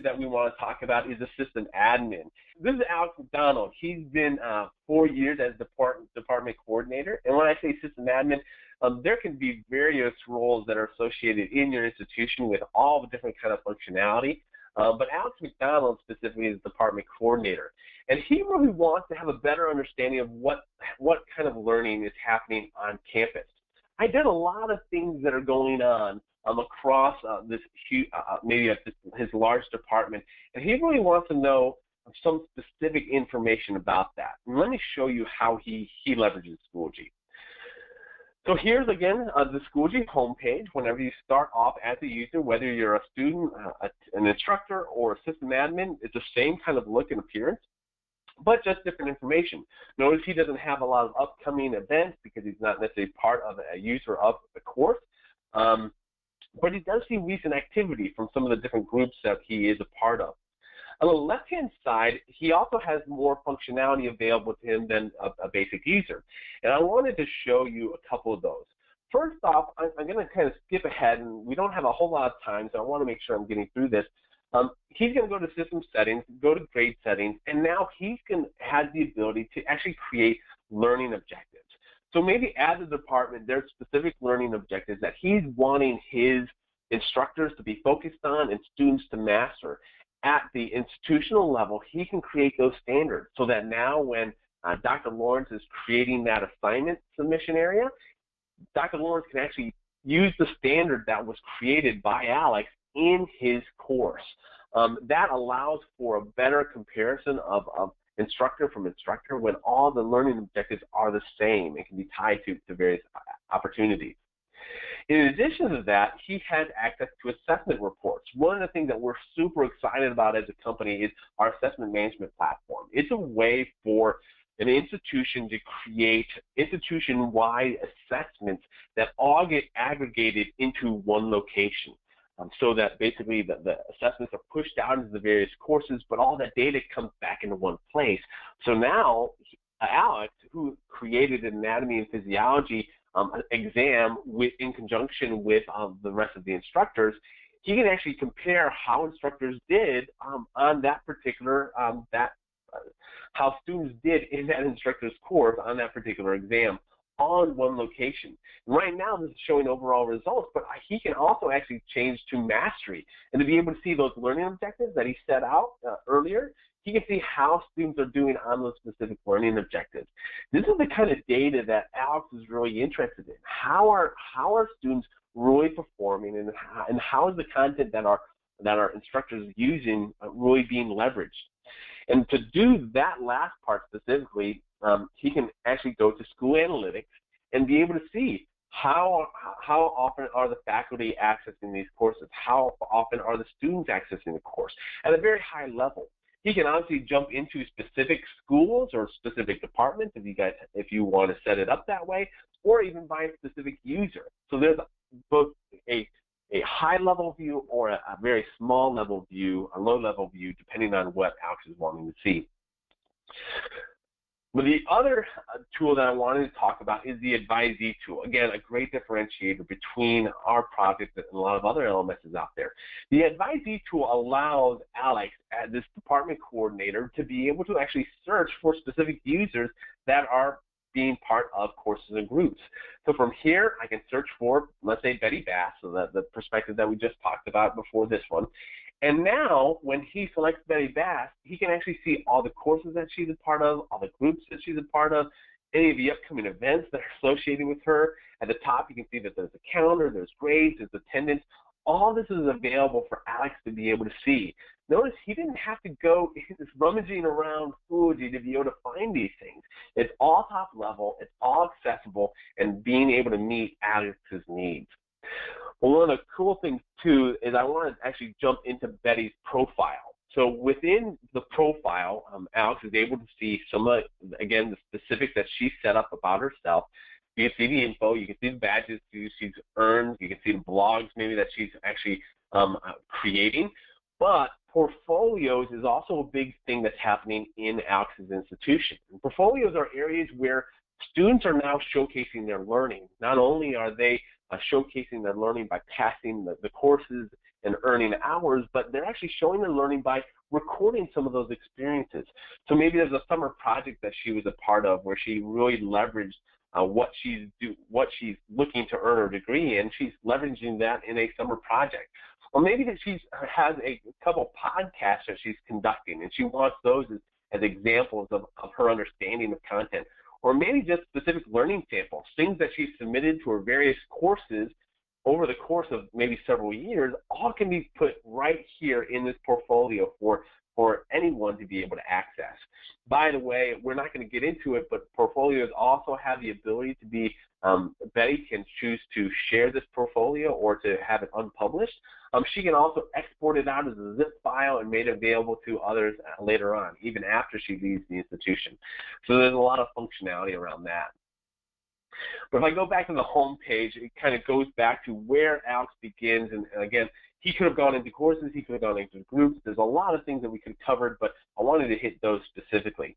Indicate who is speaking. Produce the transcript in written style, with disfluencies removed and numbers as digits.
Speaker 1: that we want to talk about is assistant admin. This is Alex McDonald. He's been 4 years as department coordinator. And when I say assistant admin, there can be various roles that are associated in your institution with all the different kind of functionality. But Alex McDonald specifically is department coordinator. And he really wants to have a better understanding of what kind of learning is happening on campus. I did a lot of things that are going on across this huge, maybe his large department, and he really wants to know some specific information about that. And let me show you how he leverages Schoology. So here's again the Schoology homepage. Whenever you start off as a user, whether you're a student, an instructor, or a system admin, it's the same kind of look and appearance, but just different information. Notice he doesn't have a lot of upcoming events because he's not necessarily part of a user of the course. But he does see recent activity from some of the different groups that he is a part of. On the left-hand side, he also has more functionality available to him than a basic user. And I wanted to show you a couple of those. First off, I'm going to kind of skip ahead, and we don't have a whole lot of time, so I want to make sure I'm getting through this. He's going to go to system settings, go to grade settings, and now has the ability to actually create learning objectives. So maybe as a department, there's specific learning objectives that he's wanting his instructors to be focused on and students to master. At the institutional level, he can create those standards so that now when Dr. Lawrence is creating that assignment submission area, Dr. Lawrence can actually use the standard that was created by Alex in his course. That allows for a better comparison of instructor from instructor when all the learning objectives are the same and can be tied to various opportunities. In addition to that, he has access to assessment reports. One of the things that we're super excited about as a company is our assessment management platform. It's a way for an institution to create institution-wide assessments that all get aggregated into one location. So that basically the assessments are pushed out into the various courses, but all that data comes back into one place. So now, Alex, who created an anatomy and physiology exam in conjunction with the rest of the instructors, he can actually compare how instructors did on that particular, how students did in that instructor's course on that particular exam on one location. Right now, this is showing overall results, but he can also actually change to mastery. And to be able to see those learning objectives that he set out earlier, he can see how students are doing on those specific learning objectives. This is the kind of data that Alex is really interested in. How are students really performing, and how is the content that our instructors using really being leveraged? And to do that last part specifically, he can actually go to school analytics and be able to see how often are the faculty accessing these courses, how often are the students accessing the course at a very high level. He can obviously jump into specific schools or specific departments if you want to set it up that way, or even by a specific user. So there's both a high-level view or a very small-level view, a low-level view, depending on what Alex is wanting to see. But the other tool that I wanted to talk about is the Advisee Tool. Again, a great differentiator between our project and a lot of other LMSs out there. The Advisee Tool allows Alex, as this department coordinator, to be able to actually search for specific users that are being part of courses and groups. So from here, I can search for, let's say, Betty Bass, so the perspective that we just talked about before this one. And now, when he selects Betty Bass, he can actually see all the courses that she's a part of, all the groups that she's a part of, any of the upcoming events that are associated with her. At the top, you can see that there's a calendar, there's grades, there's attendance. All this is available for Alex to be able to see. Notice he didn't have to go rummaging around Schoology to be able to find these things. It's all top level, it's all accessible, and being able to meet Alex's needs. Well, one of the cool things, too, is I want to actually jump into Betty's profile. So within the profile, Alex is able to see some of, again, the specifics that she set up about herself. You can see the info, you can see the badges she's earned, you can see the blogs maybe that she's actually creating. But portfolios is also a big thing that's happening in Alex's institution. And portfolios are areas where students are now showcasing their learning. Not only are they showcasing their learning by passing the courses and earning hours, but they're actually showing their learning by recording some of those experiences. So maybe there's a summer project that she was a part of where she really leveraged what she's looking to earn her degree in. She's leveraging that in a summer project. Or maybe that she has a couple podcasts that she's conducting, and she wants those as examples of her understanding of content. Or maybe just specific learning samples, things that she's submitted to her various courses over the course of maybe several years, all can be put right here in this portfolio for anyone to be able to access. By the way, we're not going to get into it, but portfolios also have the ability to be, Betty can choose to share this portfolio or to have it unpublished. She can also export it out as a zip file and make it available to others later on, even after she leaves the institution. So there's a lot of functionality around that. But if I go back to the home page, it kind of goes back to where Alex begins. And again, he could have gone into courses, he could have gone into groups. There's a lot of things that we could have covered, but I wanted to hit those specifically.